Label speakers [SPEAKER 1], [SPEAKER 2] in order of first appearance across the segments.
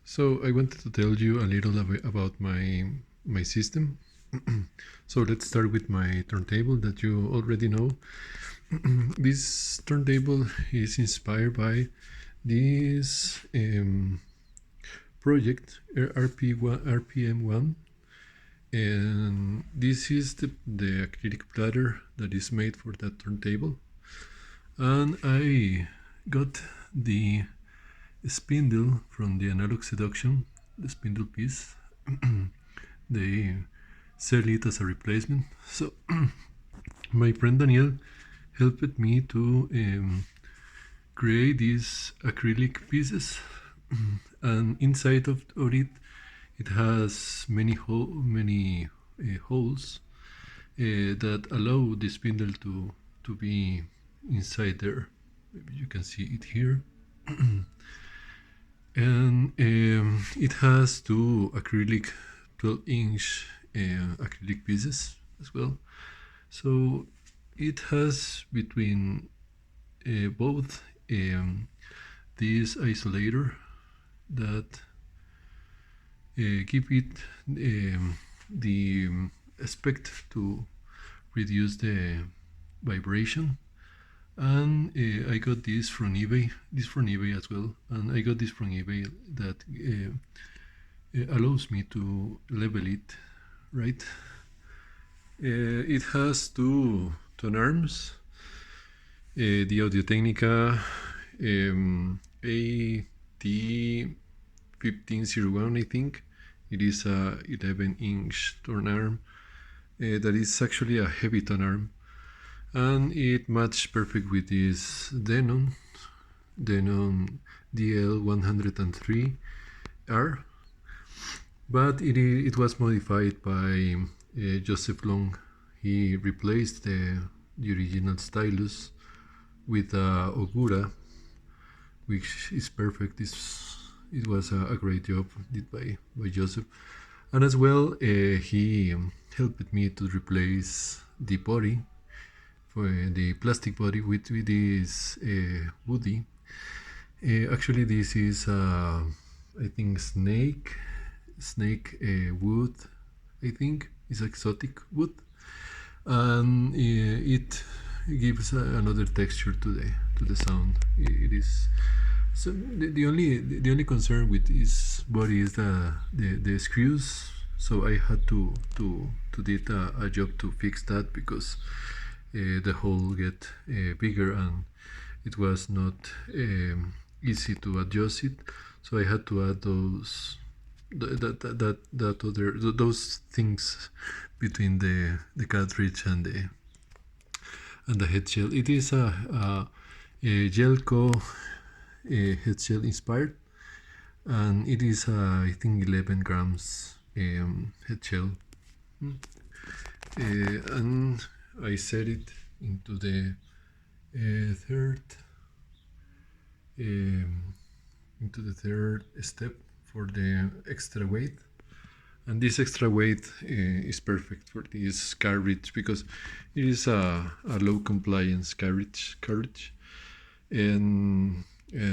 [SPEAKER 1] So I wanted to tell you a little about my system. So let's start with my turntable that you already know. This turntable is inspired by this project RPM1, and this is the acrylic platter that is made for that turntable. And I got the spindle from the analog seduction, the spindle piece. They sell it as a replacement. So my friend Daniel helped me to create these acrylic pieces, and inside of it, it has many holes that allow the spindle to be inside there. Maybe you can see it here. And it has two acrylic 12-inch acrylic pieces as well. So it has between both this isolator that give it the aspect to reduce the vibration. And I got this from eBay. This from eBay as well, and I got this from eBay that allows me to level it, right? It has two tone arms. The Audio-Technica AT1501, I think. It is a 11-inch tone arm that is actually a heavy tone arm, and it matched perfect with this Denon DL103R, but it was modified by Joseph Long. He replaced the original stylus with Ogura, which is perfect. It was a great job did by Joseph. And as well, he helped me to replace the body, for the plastic body, with this woody. Actually, this is I think snake wood. I think is exotic wood, and it gives another texture to the sound. It is so the only concern with this body is the screws. So I had to did a job to fix that, because the hole get bigger and it was not easy to adjust it. So I had to add those those things between the cartridge and the head shell. It is a Gelco head shell inspired, and it is I think 11 grams head shell. And I set it into the third step for the extra weight. And this extra weight is perfect for this carriage, because it is a low compliance carriage. And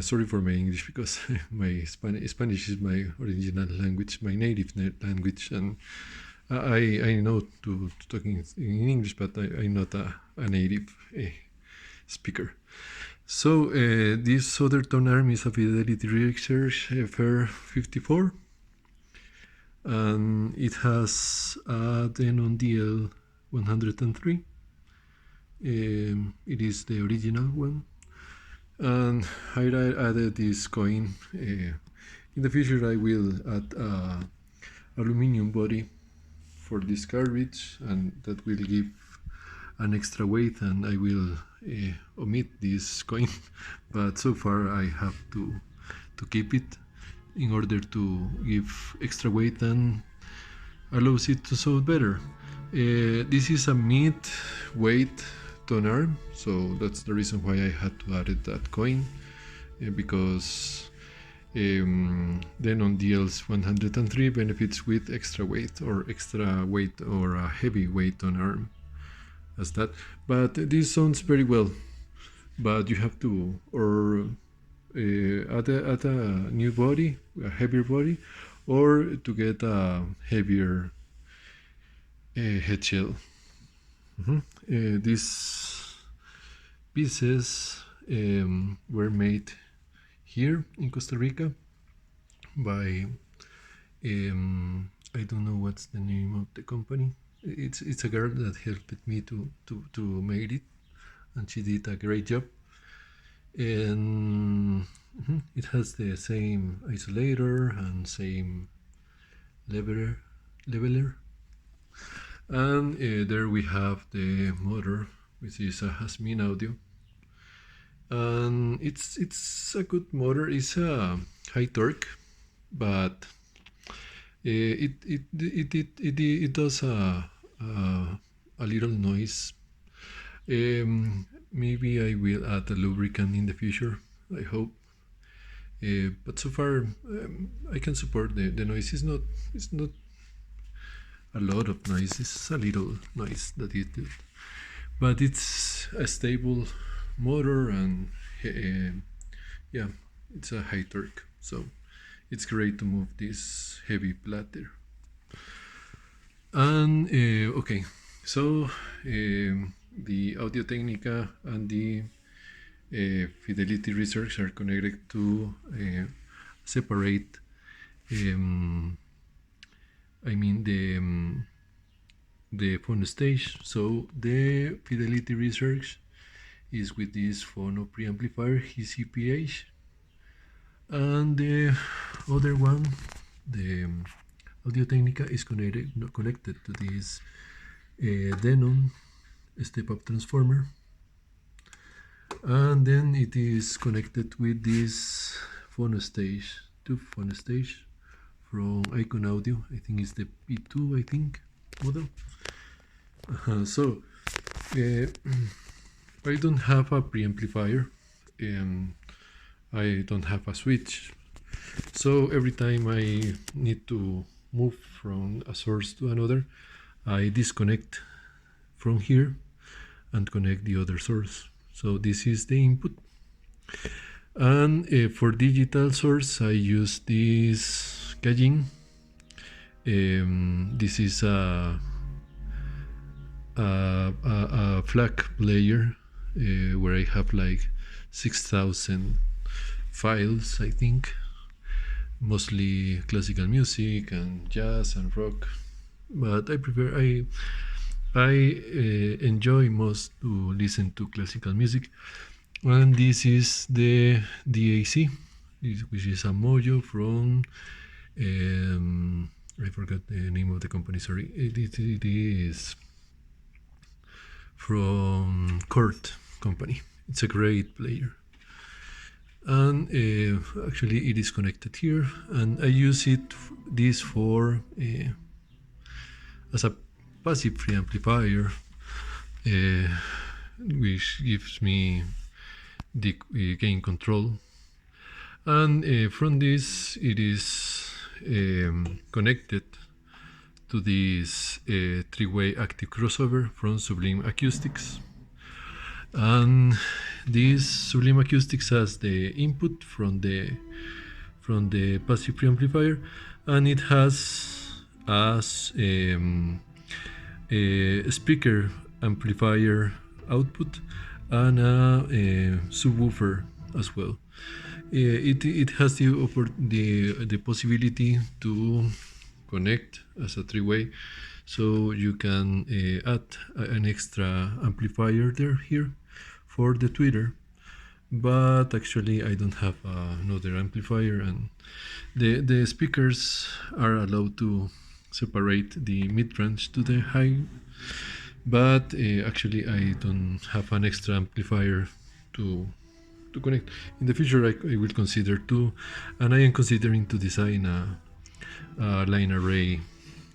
[SPEAKER 1] sorry for my English, because my Spanish is my original language, my native language, and I know to talking in English, but I'm not a native speaker. So this other tone arm is a Fidelity Research FR54, and it has a Denon DL103. It is the original one, and I added this coin. In the future, I will add aluminum body for this carriage, and that will give an extra weight, and I will omit this coin, but so far I have to keep it in order to give extra weight and allows it to sound better. This is a mid-weight tone arm, so that's the reason why I had to add that coin, because Denon DL103 benefits with extra weight or a heavy weight on arm as that. But this sounds very well, but you have to, or add a new body, a heavier body, or to get a heavier head shell. These pieces were made here in Costa Rica by I don't know what's the name of the company. It's a girl that helped me to make it, and she did a great job. And it has the same isolator and same leveler. And there we have the motor, which is a Hasmin audio, and it's a good motor. It's a high torque, but it does a little noise. Maybe I will add a lubricant in the future, I hope. But so far I can support the noise. It's not a lot of noise, it's a little noise that it did, but it's a stable motor, and yeah, it's a high torque, so it's great to move this heavy platter. And okay, so the Audio Technica and the Fidelity Research are connected to separate the phone stage. So the Fidelity Research is with this phono preamplifier, his EPH, and the other one, the Audio Technica, is connected to this Denon step-up transformer, and then it is connected with this phone stage, tube phone stage from Icon Audio. I think it's the P2 model. So I don't have a preamplifier, I don't have a switch, so every time I need to move from a source to another, I disconnect from here and connect the other source. So this is the input, and for digital source I use this Gaijin. This is a FLAC player where I have like 6,000 files, I think, mostly classical music and jazz and rock, but I enjoy most to listen to classical music. And this is the DAC, which is a Mojo from I forgot the name of the company, sorry. It is from Kurt company. It's a great player, and actually it is connected here, and I use this for as a passive preamplifier, which gives me the gain control. And from this it is connected to this three-way active crossover from Sublime Acoustics, and this Sublime Acoustics has the input from the passive preamplifier, and it has as a speaker amplifier output and a subwoofer as well. It has the possibility to connect as a three-way, so you can add an extra amplifier here for the tweeter, but actually I don't have another amplifier, and the speakers are allowed to separate the mid-range to the high, but actually I don't have an extra amplifier to connect. In the future I will consider to, and I am considering to design a line array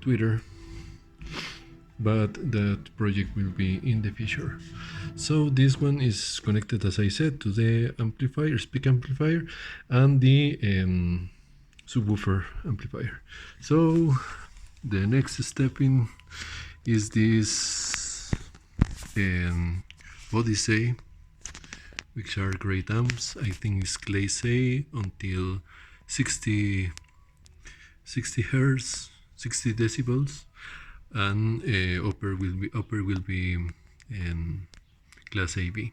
[SPEAKER 1] tweeter, but that project will be in the future. So this one is connected, as I said, to the amplifier, speaker amplifier, and the subwoofer amplifier. So the next step in is this Odyssey which are great amps. I think it's class A until 60 hertz, 60 decibels, and upper will be class AB,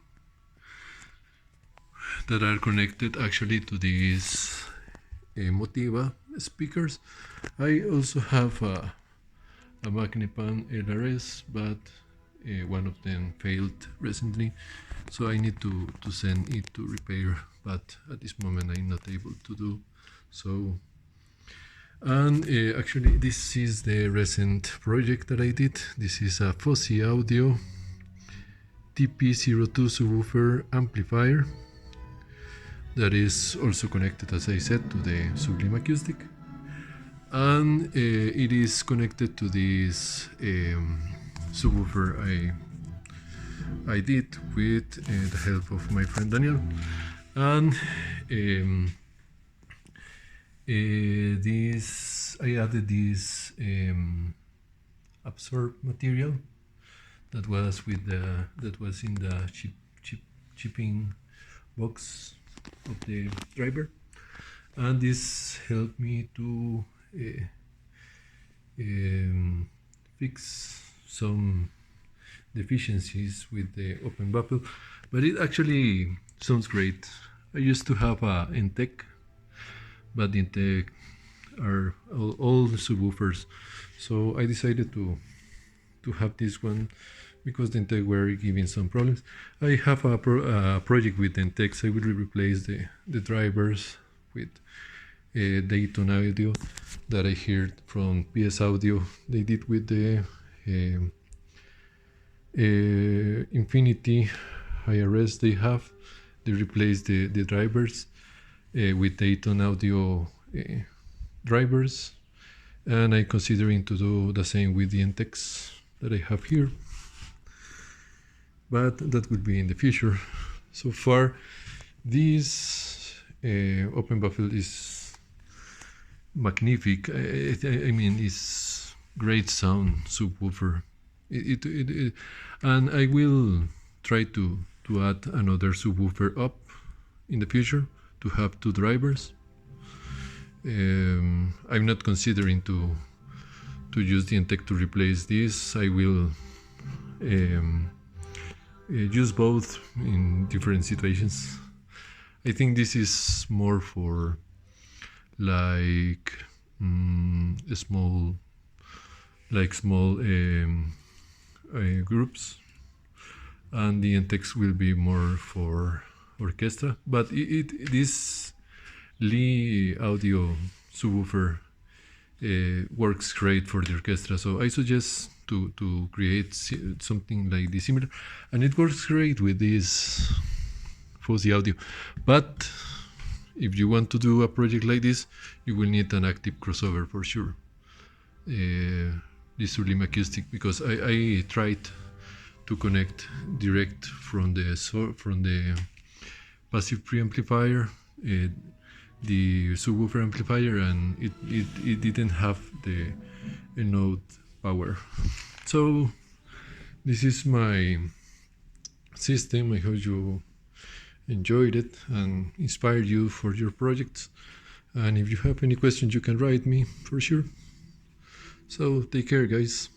[SPEAKER 1] that are connected actually to these Motiva speakers. I also have a Magnepan LRS, but one of them failed recently, so I need to send it to repair, but at this moment I'm not able to do so. And actually this is the recent project that I did. This is a Fuzzy Audio TP02 subwoofer amplifier that is also connected, as I said, to the Sublime Acoustic, and it is connected to this subwoofer I did with the help of my friend Daniel. And this I added this absorb material that was in the shipping box of the driver, and this helped me to fix some deficiencies with the open baffle, but it actually sounds great. I used to have a Intec, but Intec are all subwoofers, so I decided to have this one because the Intec were giving some problems. I have a project with Intecs. I will replace the drivers with Dayton Audio that I heard from PS Audio. They did with the Infinity IRS they have. They replaced the drivers with Dayton Audio drivers, and I'm considering to do the same with the Intecs that I have here, but that will be in the future. So far, this open baffle is magnific. I mean, it's great sound subwoofer. And I will try to add another subwoofer up in the future to have two drivers. I'm not considering to use the Intec to replace this. I will use both in different situations. I think this is more for like small groups, and the Intecs will be more for orchestra. But this Lee Audio subwoofer works great for the orchestra, so I suggest to create something like this similar, and it works great with this Fuzzy Audio. But if you want to do a project like this, you will need an active crossover for sure. This Sublime Acoustic, because I tried to connect direct from the passive preamplifier, the subwoofer amplifier, and it didn't have the enough power. So this is my system. I hope you enjoyed it and inspired you for your projects. And if you have any questions, you can write me for sure. So take care, guys.